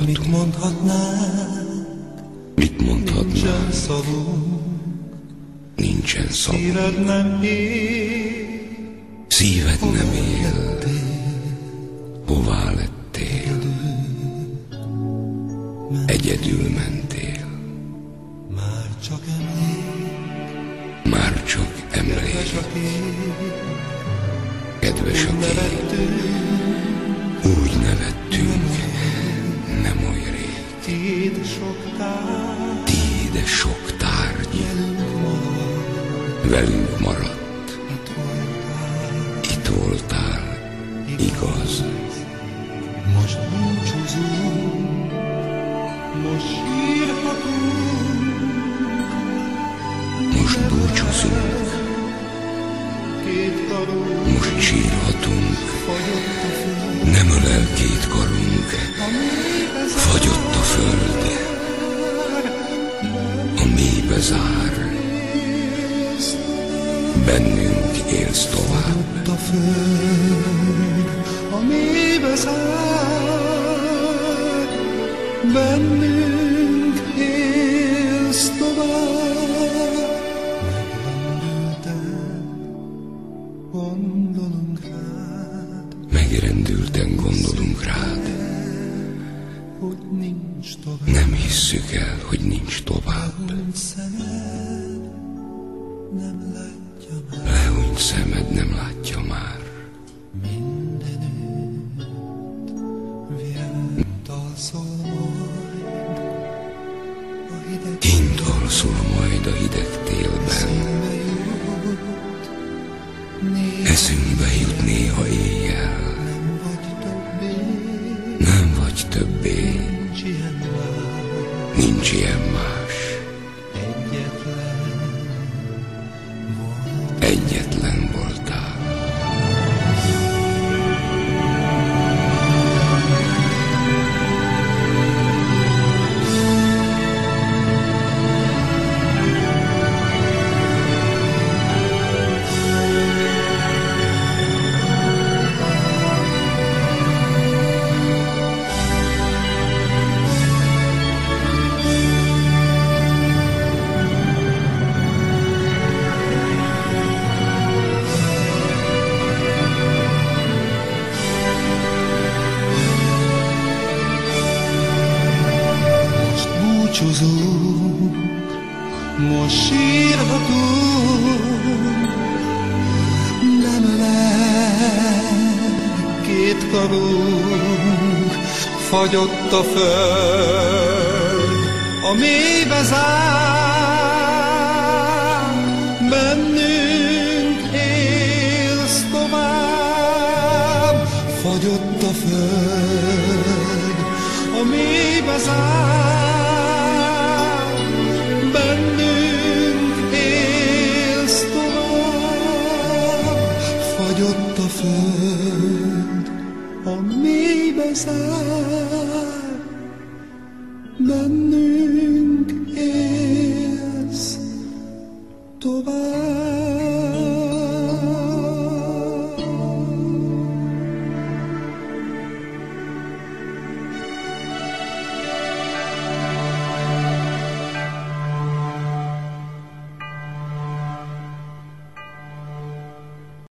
Mit mondhatnánk? Nincsen szavunk. Szíved nem él. Hová lettél? Egyedül mentél. Már csak emlék. Kedves a kép. Úgy nevettünk, nem oly rég. Tiéd sok tárgy velünk maradt. Itt voltál, igaz. Most búcsúzunk, most sírhatunk. Most búcsúzunk, most sírhatunk. Nem ölel két karunk, fagyott a föld, a mélybe zár. Bennünk élsz tovább. A föld, a mélybe zár. Bennünk élsz tovább. Megrendülten gondolunk rád. Nem hisszük el, hogy nincs tovább. Lehúnyt szemed nem látja már. Kint alszol majd a hideg télben. Eszünkbe jut néha éjjel. Nem vagy többé. Nincs ilyen más. Egyetlen voltál. Most sírhatunk, nem ölel két karunk, fagyott a föld, a mélybe zár. Bennünk élsz tovább, fagyott a föld, a mélybe zár. Fagyott a föld, a mélybe zár. Bennünk élsz tovább.